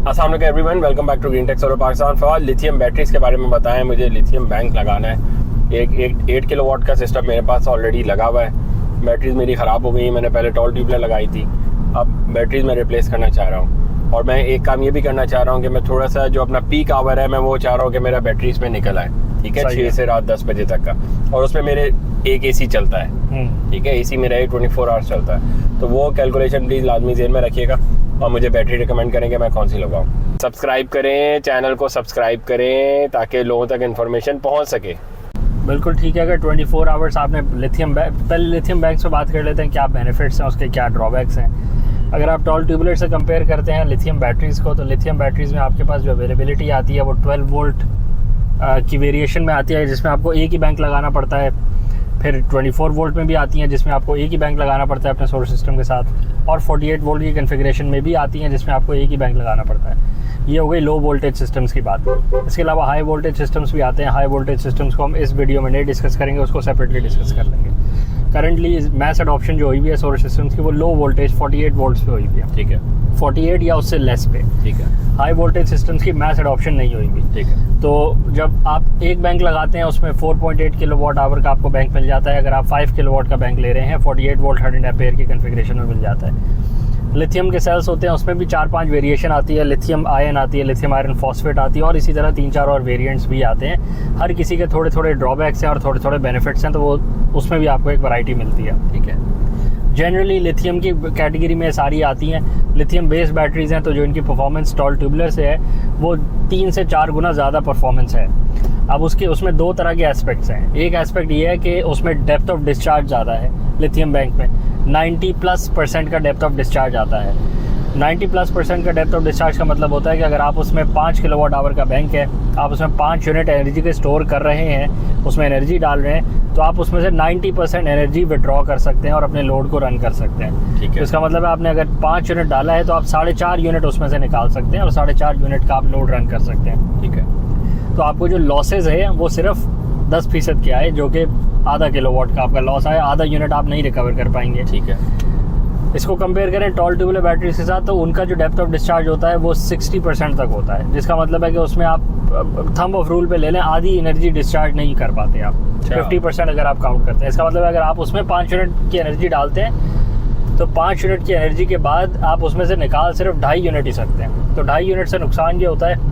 अस्सलाम वालेकुम everyone, welcome back to green tech solar Pakistan. Fawad, lithium batteries के बारे में बताएं मुझे। लिथियम बैंक लगाना है। एक 8 किलोवाट का सिस्टम मेरे पास ऑलरेडी लगा हुआ है। बैटरीज मेरी ख़राब हो गई। मैंने पहले टॉल ट्यूबलर लगाई थी, अब बैटरीज मैं रिप्लेस करना चाह रहा हूँ। और मैं एक काम ये भी करना चाह रहा हूँ कि मैं थोड़ा सा जो अपना पीक आवर है, मैं वो चाह रहा हूँ कि मेरा बैटरीज में निकल आए। ठीक है, 6 से रात 10 बजे तक का। और उसमें मेरे एक AC चलता है। ठीक है, AC मेरा 24 आवर्स चलता है। तो वो कैलकुलेशन प्लीज़ लाजमी ज़हन में रखिएगा और मुझे बैटरी रिकमेंड करेंगे मैं कौन सी लगाऊँ। सब्सक्राइब करें, चैनल को सब्सक्राइब करें ताकि लोगों तक इन्फॉर्मेशन पहुँच सके। बिल्कुल ठीक है। अगर 24 आवर्स आपने पहले लिथियम बैंक से बात कर लेते हैं, क्या बेनिफिट्स हैं उसके, क्या ड्रॉबैक्स हैं। अगर आप टॉल ट्यूबलर से कंपेयर करते हैं लिथियम बैटरीज़ को, तो लिथियम बैटरीज़ में आपके पास जो अवेलेबिलिटी आती है वो 12 वोल्ट की वेरिएशन में आती है, जिसमें आपको एक ही बैंक लगाना पड़ता है। फिर 24 वोल्ट में भी आती हैं जिसमें आपको एक ही बैंक लगाना पड़ता है अपने सोलर सिस्टम के साथ। और 48 वोल्ट की कन्फिग्रेशन में भी आती हैं जिसमें आपको एक ही बैंक लगाना पड़ता है। ये हो गई लो वोल्टेज सिस्टम्स की बात। इसके अलावा हाई वोल्टेज सिस्टम्स भी आते हैं। हाई वोल्टेज सिस्टम्स को हम इस वीडियो में नहीं डिस्कस करेंगे, उसको सेपरेटली डिस्कस कर लेंगे। करंटली मैस अडॉप्शन जो हुई हुई है सोलर सिस्टम्स की वो लो वोल्टेज 48 वोल्ट्स पे हुई हुई है। ठीक है, 48 या उससे लेस पे। ठीक है। हाई वोल्टेज सिस्टम्स की मैस अडॉप्शन नहीं हुई हुई। ठीक है। तो जब आप एक बैंक लगाते हैं उसमें 4.8 किलोवाट आवर का आपको बैंक मिल जाता है। अगर आप 5 किलोवाट का बैंक ले रहे हैं 48 वोल्ट 100 एम्पेयर की कन्फिग्रेशन में मिल जाता है। लिथियम के सेल्स होते हैं, उसमें भी 4-5 वेरिएशन आती है। लिथियम आयन आती है, लिथियम आयरन फॉस्फेट आती है, और इसी तरह 3-4 और वेरिएंट्स भी आते हैं। हर किसी के थोड़े थोड़े ड्रॉबैक्स हैं और थोड़े थोड़े बेनिफिट्स हैं, तो वो उसमें भी आपको एक वैरायटी मिलती है। ठीक है। जनरली लिथियम की कैटेगरी में सारी आती हैं। लिथियम बेस्ड बैटरीज हैं तो जो इनकी परफॉर्मेंस टॉल ट्यूबलर से है वो 3 से 4 गुना ज़्यादा परफॉर्मेंस है। अब उसमें 2 तरह के एस्पेक्ट्स हैं। एक एस्पेक्ट ये है कि उसमें डेप्थ ऑफ डिस्चार्ज ज़्यादा है। लिथियम बैंक में 90+% का डेप्थ ऑफ डिस्चार्ज आता है। 90+% का डेप्थ ऑफ डिस्चार्ज का मतलब होता है कि अगर आप उसमें 5 किलोवाट आवर का बैंक है, आप उसमें 5 यूनिट एनर्जी के स्टोर कर रहे हैं, उसमें एनर्जी डाल रहे हैं, तो आप उसमें से 90% एनर्जी विड्रॉ कर सकते हैं और अपने लोड को रन कर सकते हैं। ठीक है। तो इसका मतलब है आपने अगर 5 यूनिट डाला है तो आप 4.5 यूनिट उसमें से निकाल सकते हैं और 4.5 यूनिट का आप लोड रन कर सकते हैं। ठीक है। तो आपको जो लॉसेज है वो सिर्फ 10% के आए, जो कि आधा किलोवाट का आपका लॉस आया। आधा यूनिट आप नहीं रिकवर कर पाएंगे। ठीक है। इसको कंपेयर करें टॉल ट्यूबलर बैटरीज के साथ, तो उनका जो डेप्थ ऑफ डिस्चार्ज होता है वो 60% तक होता है, जिसका मतलब है कि उसमें आप थंब ऑफ रूल पे ले लें, आधी एनर्जी डिस्चार्ज नहीं कर पाते आप। 50% अगर आप काउंट करते हैं, इसका मतलब है अगर आप उसमें 5 यूनिट की एनर्जी डालते हैं तो 5 यूनिट की एनर्जी के बाद आप उसमें से निकाल सिर्फ 2.5 यूनिट ही सकते हैं। तो 2.5 यूनिट से नुकसान ये होता है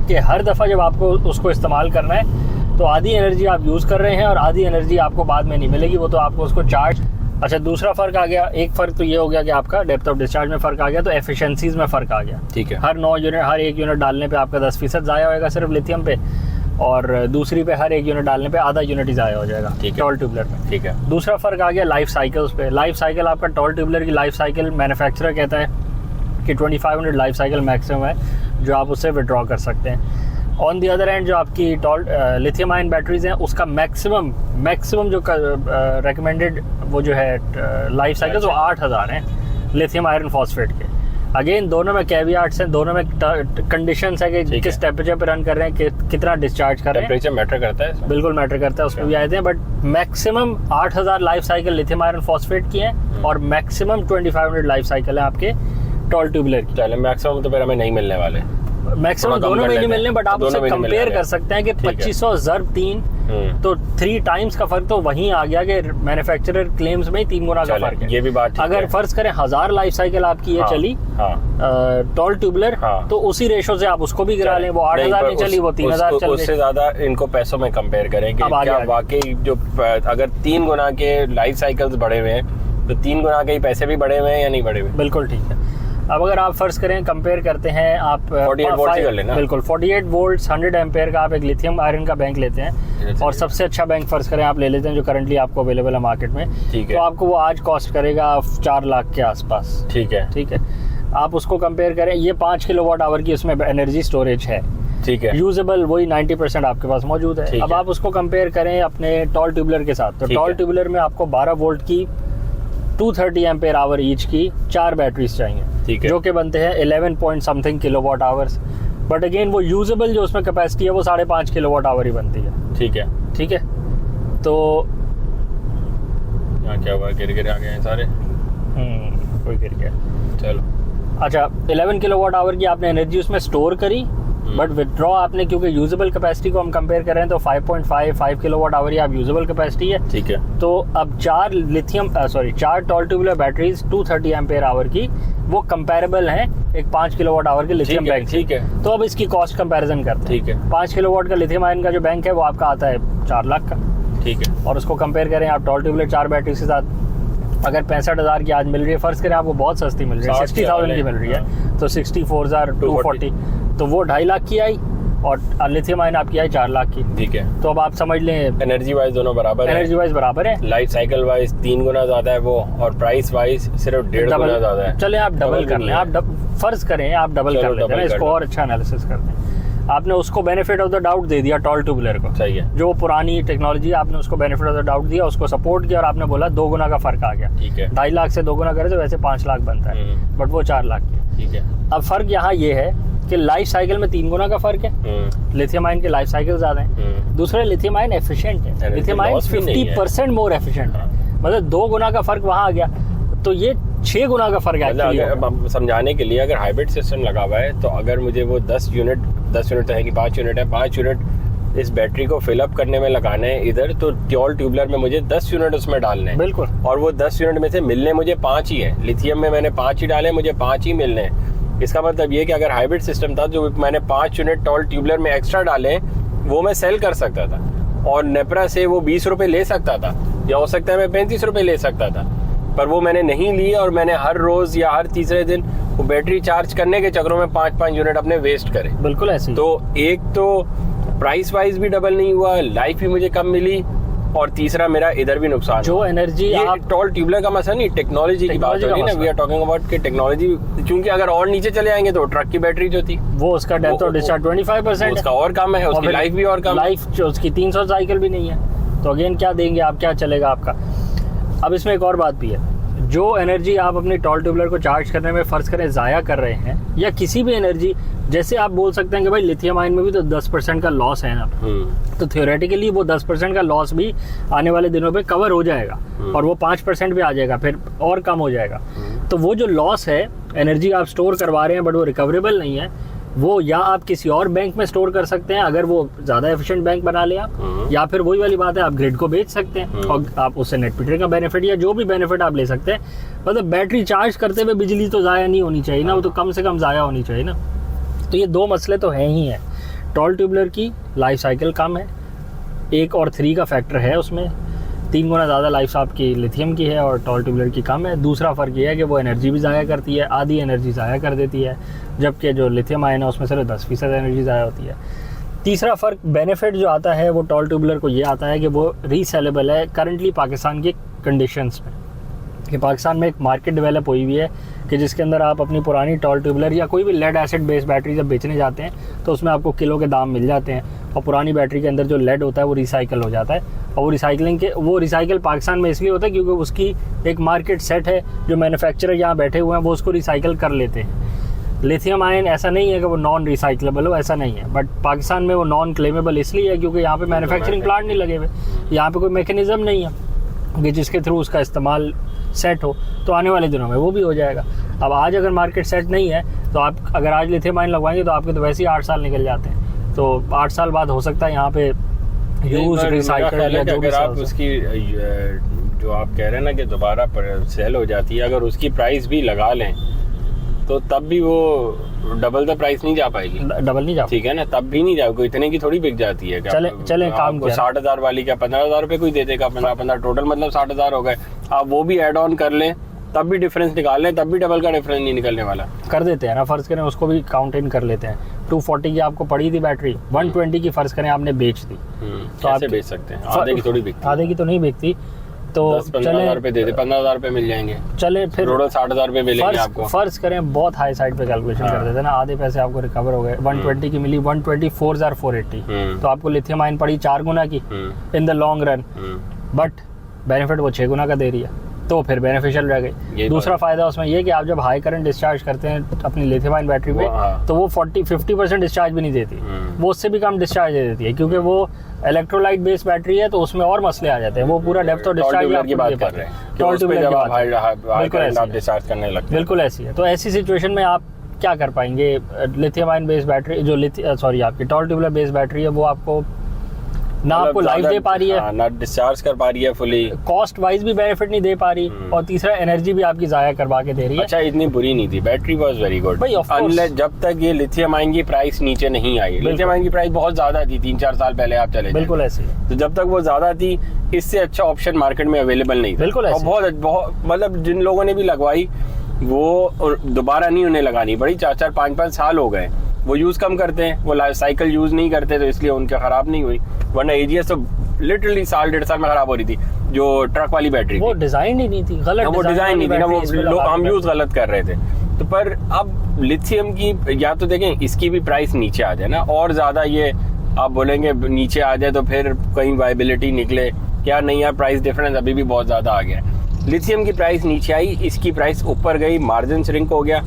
कि हर दफ़ा जब आपको उसको इस्तेमाल करना है तो आधी एनर्जी आप यूज़ कर रहे हैं और आधी एनर्जी आपको बाद में नहीं मिलेगी, वो तो आपको उसको चार्ज। अच्छा, दूसरा फ़र्क आ गया। एक फ़र्क तो ये हो गया कि आपका डेप्थ ऑफ डिस्चार्ज में फ़र्क आ गया, तो एफिशिएंसीज़ में फ़र्क आ गया। ठीक है। हर 9 यूनिट, हर 1 यूनिट डालने पे आपका 10% ज़ाया होएगा सिर्फ लिथियम पे, और दूसरी पे हर 1 यूनिट डालने पे आधा यूनिट ही ज़ाया हो जाएगा। ठीक है। टॉल ट्यूबलर में। ठीक है। दूसरा फ़र्क आ गया लाइफ साइकिल्स पे। लाइफ साइकिल आपका टॉल ट्यूबलर की लाइफ साइकिल मैन्युफैक्चरर कहता है कि 2500 लाइफ साइकिल मैक्सिमम है जो आप उससे विड्रॉ कर सकते हैं। ऑन दी अदर एंड जो आपकी लिथियम आयन बैटरीज हैं उसका मैक्सिमम जो रेकमेंडेड वो जो है लाइफ साइकिल वो 8000 हैं लिथियम आयरन फॉस्फेट के। अगेन दोनों में कैवियाट्स हैं, दोनों में कंडीशंस है कि किस टेम्परेचर पे रन कर रहे हैं, कितना डिस्चार्ज कर रहे हैं। टेम्परेचर मैटर करता है, बिल्कुल मैटर करता है, उसमें भी आए थे। But maximum 8000 life cycle lithium iron phosphate की हैं और मैक्सिमम 2500 लाइफ साइकिल है आपके टॉल ट्यूबलर की। चलो, मैक्सिमम तो फिर हमें नहीं मिलने वाले। मैक्सिमम दोनों में नहीं मिलने, बट आप उससे कंपेयर कर सकते हैं कि 2500 ज़रब 3, तो 3 टाइम्स का फर्क तो वहीं आ गया कि मैन्युफैक्चरर क्लेम्स में 3 गुना का फर्क है। ये भी बात अगर फर्ज करें 1000 लाइफ साइकिल आपकी ये चली टॉल ट्यूबलर, तो उसी रेशो से आप उसको भी गिरा लें, वो 8000 नहीं चली, वो 3000 चल। उससे ज्यादा इनको पैसों में कंपेयर करें कि क्या वाकई जो अगर 3 गुना के लाइफ साइकिल्स बढ़े हुए हैं तो 3 गुना के ही पैसे भी बढ़े हुए हैं या नहीं बढ़े हुए? बिल्कुल ठीक है। अब अगर आप फर्ज करें कंपेयर करते हैं, आप 48 वोल्ट कर लेना। बिल्कुल 48 वोल्ट 100 एम्पेयर का आप एक लिथियम आयरन का बैंक लेते हैं और सबसे अच्छा बैंक फर्ज करें आप ले लेते हैं जो करंटली आपको अवेलेबल है मार्केट में, तो आपको वो आज कॉस्ट करेगा 4 लाख के आसपास। ठीक है। ठीक है। आप उसको कंपेयर करें, ये 5 किलोवाट आवर की उसमें एनर्जी स्टोरेज है। ठीक है। यूजेबल वही 90% आपके पास मौजूद है। अब आप उसको कंपेयर करें अपने टॉल ट्यूबलर के साथ, तो टॉल ट्यूबलर में आपको 12 वोल्ट की 230 एम्पेयर आवर ईच की 4 बैटरीज चाहिए। ठीक है। जो कि बनते हैं 11 point something kilowatt hours. But again वो यूजेबल जो उसमें कैपेसिटी है वो 5.5 किलोवाट आवर ही बनती है। ठीक है। ठीक है। तो यहाँ क्या हुआ, गिर आ गए हैं सारे। कोई गिर गया। चलो, अच्छा 11 किलोवाट आवर की आपने एनर्जी उसमें स्टोर करी, बट विथड्रॉ आपने, क्योंकि यूजेबल कैपेसिटी को हम कंपेयर कर रहे हैं तो 5.5 किलोवाट आवर ही आप यूजेबल कैपेसिटी है। ठीक है। तो अब 4 tall tubular batteries 230 ampere hour की वो कंपेरेबल हैं एक 5 किलोवाट आवर के लिथियम बैंक। ठीक है। तो अब इसकी कॉस्ट कंपैरिजन करते हैं। ठीक है। 5 किलोवाट का लिथियम आयन का जो बैंक है वो आपका आता है 4 लाख का। ठीक है। और उसको कंपेयर करें आप टॉल ट्यूबुलर 4 बैटरी के साथ, अगर 65,000 की आज मिल रही है, फर्ज करें आपको बहुत सस्ती मिल रही है, 60,000 की मिल रही है, तो 64,240, तो वो 2.5 लाख की आई और लिथियम आयन आपकी आई 4 लाख की। ठीक है। तो अब आप समझ लें एनर्जी वाइज दोनों बराबर है। एनर्जी वाइज बराबर है, लाइफ साइकिल वाइज 3 गुना ज्यादा है वो, और प्राइस वाइज सिर्फ 1.5 गुना ज्यादा है। चले आप डबल कर लें, आप फर्ज करें आप डबल कर लेते हैं, इसको और अच्छा एनालिसिस करते हैं। आपने उसको बेनिफिट ऑफ द डाउट दे दिया टॉल ट्यूबुलर को, सही है, जो पुरानी टेक्नोलॉजी आपने उसको बेनिफिट ऑफ द डाउट दिया, उसको सपोर्ट किया और आपने बोला 2 गुना का फर्क आ गया। ठीक है। 2.5 लाख से 2 गुना करे तो वैसे 5 लाख बनता है, बट वो 4 लाख की। ठीक है। अब फर्क यहाँ ये है कि लाइफ साइकिल में 3 गुना का फर्क है, लिथियम आयन के लाइफ साइकिल ज्यादा है, दूसरे लिथियम आयन एफिशिएंट है, लिथियम आयन 50% मोर एफिशिएंट है, मतलब 2 गुना का फर्क वहां आ गया, तो ये 6 गुना का फर्क है। समझाने के लिए अगर हाइब्रिड सिस्टम लगा हुआ है तो अगर मुझे वो 10 यूनिट तो है कि 5 यूनिट है, 5 यूनिट इस बैटरी को फिलअप करने में लगाना है इधर, तो टॉल ट्यूबुलर में मुझे 10 यूनिट उसमें डालने हैं। बिल्कुल। और वो 10 यूनिट में से मिलने मुझे 5 ही है, लिथियम में मैंने 5 ही डाले, मुझे 5 ही मिलने हैं। इसका मतलब ये कि अगर हाइब्रिड सिस्टम था, जो मैंने 5 यूनिट टॉल ट्यूबुलर में एक्स्ट्रा डाले वो मैं सेल कर सकता था, और नेपरा से वो 20 रुपए ले सकता था, या हो सकता है मैं 35 रुपए ले सकता था, पर वो मैंने नहीं ली, और मैंने हर रोज या हर तीसरे दिन वो बैटरी चार्ज करने के चक्करों में 5-5 यूनिट अपने वेस्ट करे। बिल्कुल ऐसे। तो एक तो प्राइस वाइज भी डबल नहीं हुआ, लाइफ भी मुझे कम मिली, और तीसरा मेरा इधर भी नुकसान। जो एनर्जी आप टॉल ट्यूबुलर का मसला नहीं, टेक्नोलॉजी की बात हो रही है ना, वी आर टॉकिंग अबाउट कि टेक्नोलॉजी, क्योंकि अगर और नीचे चले आएंगे तो ट्रक की बैटरी जो थी वो उसका डेप्थ ऑफ डिस्चार्ज 25% उसका और कम है, उसकी लाइफ भी और कम, लाइफ जो उसकी 300 साइकिल भी नहीं है, तो अगेन क्या देंगे आप, क्या चलेगा आपका। अब इसमें एक और बात भी है, जो एनर्जी आप अपनी टॉल ट्यूबुलर को चार्ज करने में फर्ज करें ज़ाया कर रहे हैं, या किसी भी एनर्जी, जैसे आप बोल सकते हैं कि भाई लिथियम आयन में भी तो 10% का लॉस है ना, तो थियोरेटिकली वो 10% का लॉस भी आने वाले दिनों पे कवर हो जाएगा, और वो 5% भी आ जाएगा, फिर और कम हो जाएगा। तो वो जो लॉस है, एनर्जी आप स्टोर करवा रहे हैं बट वो रिकवरेबल नहीं है, वो या आप किसी और बैंक में स्टोर कर सकते हैं अगर वो ज़्यादा एफिशिएंट बैंक बना ले आप, या फिर वही वाली बात है आप ग्रिड को बेच सकते हैं और आप उससे नेट मीटर का बेनिफिट या जो भी बेनिफिट आप ले सकते हैं। मतलब बैटरी चार्ज करते हुए बिजली तो ज़ाया नहीं होनी चाहिए ना, वो तो कम से कम ज़ाया होनी चाहिए ना। तो ये 2 मसले तो हैं ही हैं। टॉल ट्यूबुलर की लाइफ साइकिल कम है, 1 और 3 का फैक्टर है उसमें, 3 गुना ज़्यादा लाइफ आपकी लिथियम की है और टॉल ट्यूबुलर की कम है। दूसरा फ़र्क ये है कि वो एनर्जी भी ज़ाया करती है, आधी एनर्जी ज़ाया कर देती है, जबकि जो लिथियम आयन है उसमें सिर्फ 10% एनर्जी ज़ाया होती है। तीसरा फ़र्क बेनिफिट जो आता है वो टॉल ट्यूबुलर को ये आता है कि वो रीसेलेबल है करंटली पाकिस्तान के कंडीशंस में, कि पाकिस्तान में एक मार्केट डेवलप हुई हुई है कि जिसके अंदर आप अपनी पुरानी टॉल ट्यूबुलर या कोई भी लेड एसिड बेस्ड बैटरी जब बेचने जाते हैं तो उसमें आपको किलो के दाम मिल जाते हैं, और पुरानी बैटरी के अंदर जो लेड होता है वो रिसाइकल हो जाता है, और वो रिसाइकल पाकिस्तान में इसलिए होता है क्योंकि उसकी एक मार्केट सेट है, जो मैन्युफैक्चरर यहाँ बैठे हुए हैं वो उसको रिसाइकल कर लेते हैं। लिथियम आयन ऐसा नहीं है कि वो नॉन रिसाइकलेबल हो, ऐसा नहीं है, बट पाकिस्तान में वो नॉन क्लेमेबल इसलिए है क्योंकि यहाँ पे मैन्युफैक्चरिंग प्लांट नहीं लगे हुए, यहाँ पे कोई मैकेनिज्म नहीं है कि जिसके थ्रू उसका इस्तेमाल सेट हो, तो आने वाले दिनों में वो भी हो जाएगा। अब आज अगर मार्केट सेट नहीं है तो आप अगर आज लिथियम आयन लगवाएंगे तो आपके तो वैसे ही 8 साल निकल जाते हैं, तो 8 साल बाद हो सकता है यहाँ पे यूज रिसाइकल या जो भी आप उसकी जो आप कह रहे हैं ना कि दोबारा सेल हो जाती है, अगर उसकी प्राइस भी लगा लें तो तब भी वो डबल द प्राइस नहीं जा पाएगी, डबल नहीं जा, ठीक है ना, तब भी नहीं जाएगी, इतने की थोड़ी बिक जाती है। चले काम को 60,000 वाली क्या 15,000 रुपए कोई दे देगा, 15 टोटल मतलब 60,000 हो गए, आप वो भी एड ऑन कर लें तब भी डिफरेंस निकाल लें, तब भी डबल का डिफरेंस नहीं निकलने वाला। कर देते हैं ना, फर्ज करें उसको भी काउंट इन कर लेते हैं, 240 की आपको पड़ी थी बैटरी, 120 की फर्ज करें आपने बेच दी, तो आप बेच सकते हैं, आधे की थोड़ी बिकती, आधे की तो नहीं बिकती, तो 15,000 रुपए दे दे, 15,000 रुपए मिल जाएंगे, चले फिर टोटल 60,000 रुपए मिलेंगे आपको। फर्ज करें बहुत हाई साइड पे कैलकुलेशन कर देते हैं ना, आधे पैसे आपको रिकवर हो गए, 120 की मिली, 124,480, तो आपको लिथियम आयन पड़ी 4 गुना की in the long run, but benefit वो 6 गुना का दे रही है। तो फिर बेनिफिशियल रह गई। दूसरा फायदा उसमें ये कि आप जब हाई करंट डिस्चार्ज करते हैं अपनी लिथियम आयन बैटरी पे, तो वो 40-50% डिस्चार्ज भी नहीं देती, वो उससे भी कम डिस्चार्ज दे देती है, क्योंकि वो इलेक्ट्रोलाइट बेस्ड बैटरी है, तो उसमें और मसले आ जाते हैं। वो पूरा डेप्थ और डिस्चार्ज की बात कर रहे हैं, टॉल ट्यूबलर की बात डिस्चार्ज करने लगते हैं, बिल्कुल ऐसी है। तो ऐसी सिचुएशन में आप क्या कर पाएंगे? लिथियम आयन बेस्ड बैटरी जो आपकी टॉल ट्यूबलर बेस्ड बैटरी है, वो आपको ना आपको लाइफ दे पा रही है, ना डिस्चार्ज कर पा रही है फुली, कॉस्ट वाइज भी बेनिफिट नहीं दे पा रही, और तीसरा एनर्जी भी आपकी जाया करवा के दे रही है। अच्छा, इतनी बुरी नहीं थी, बैटरी वाज वेरी गुड, जब तक ये लिथियम आयन की प्राइस नीचे नहीं आई। लिथियम आयन की प्राइस बहुत ज्यादा थी 3-4 साल पहले, आप चले बिल्कुल ऐसे, तो जब तक वो ज्यादा थी, इससे अच्छा ऑप्शन मार्केट में अवेलेबल नहीं था। बिल्कुल ऐसे, बहुत मतलब जिन लोगों ने भी लगवाई वो दोबारा नहीं उन्हें लगानी पड़ी। 4-4, 5-5 साल हो गए, वो यूज कम करते हैं, वो लाइफ साइकिल यूज नहीं करते, तो इसलिए उनका खराब नहीं हुई। वरना एजीएस तो लिटरली 1.5 साल में खराब हो रही थी, जो ट्रक वाली बैटरी वो डिजाइन ही नहीं थी, गलत वो डिजाइन नहीं थी ना, वो हम यूज गलत कर रहे थे। तो पर अब लिथियम की या तो देखें इसकी भी प्राइस नीचे आ जाए ना, और ज्यादा ये आप बोलेंगे नीचे आ जाए तो फिर कहीं वायबिलिटी निकले क्या, नहीं यार प्राइस डिफरेंस अभी भी बहुत ज्यादा आ गया। लिथियम की प्राइस नीचे आई, इसकी प्राइस ऊपर गई, मार्जिन श्रिंक हो गया,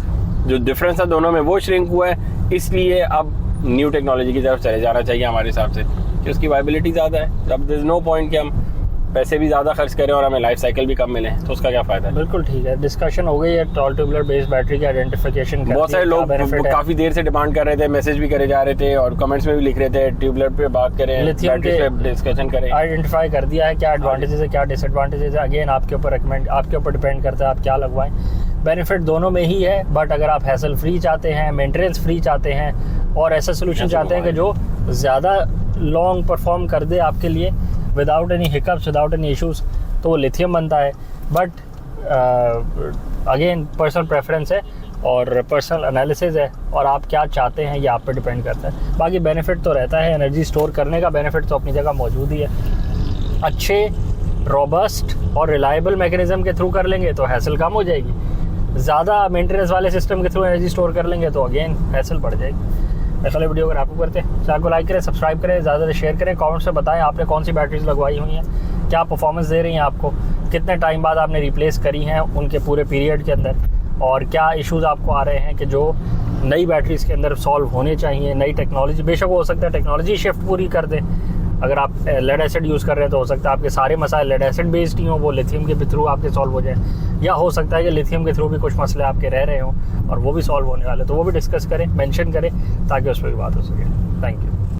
जो डिफरेंस था दोनों में वो श्रिंक हुआ है। इसलिए अब न्यू टेक्नोलॉजी की तरफ चले जाना चाहिए हमारे हिसाब से, कि उसकी वायबिलिटी ज़्यादा है। अब देयर इज नो पॉइंट कि हम पैसे भी ज़्यादा खर्च करें और हमें लाइफ साइकिल भी कम मिले, तो उसका क्या फायदा है। बिल्कुल ठीक है, डिस्कशन हो गई है टॉल ट्यूबलर बेस्ड बैटरी की आइडेंटिफिकेशन। बहुत सारे लोग काफ़ी देर से डिमांड कर रहे थे, मैसेज भी करे जा रहे थे और कमेंट्स में भी लिख रहे थे ट्यूबलर पे बात करें, लिथियम पे डिस्कशन करें। आइडेंटिफाई कर दिया है क्या एडवांटेजेस है क्या डिसएडवांटेजेस है, अगेन आपके ऊपर डिपेंड करता है आप क्या लगवाएं। बेनिफिट दोनों में ही है, बट अगर आप हैसल फ्री चाहते हैं, मेंटेनेंस फ्री चाहते हैं, और ऐसा सोल्यूशन चाहते हैं कि जो ज़्यादा लॉन्ग परफॉर्म कर दे आपके लिए without any hiccups, without any issues, तो वो लिथियम बनता है। बट अगेन पर्सनल प्रेफरेंस है और पर्सनल एनालिसिस है, और आप क्या चाहते हैं ये आप पे डिपेंड करता है। बाकी बेनिफिट तो रहता है, एनर्जी स्टोर करने का बेनिफिट तो अपनी जगह मौजूद ही है। अच्छे रॉबस्ट और रिलायबल मैकेनिज्म के थ्रू कर लेंगे तो हैसल कम हो जाएगी, ज़्यादा मेंटेनेंस वाले सिस्टम के थ्रू एनर्जी स्टोर कर लेंगे तो अगेन हैसल बढ़ जाएगी। ऐसा वीडियो अगर आपको करते हैं चैनल को लाइक करें, सब्सक्राइब करें, ज़्यादा से शेयर करें, कमेंट्स में बताएं आपने कौन सी बैटरीज लगवाई हुई हैं, क्या परफॉर्मेंस दे रही हैं आपको, कितने टाइम बाद आपने रिप्लेस करी हैं उनके पूरे पीरियड के अंदर, और क्या इश्यूज़ आपको आ रहे हैं कि जो नई बैटरीज के अंदर सॉल्व होने चाहिए। नई टेक्नोलॉजी बेशक हो सकता है टेक्नोलॉजी शिफ्ट पूरी कर दे, अगर आप लेड एसिड यूज़ कर रहे हैं तो हो सकता है आपके सारे मसाले लेड एसिड बेस्ड ही हों, वो लिथियम के थ्रू आपके सॉल्व हो जाए, या हो सकता है कि लिथियम के थ्रू भी कुछ मसले आपके रह रहे हों और वो भी सॉल्व होने वाले, तो वो भी डिस्कस करें, मेंशन करें, ताकि उस पर भी बात हो सके। Thank you.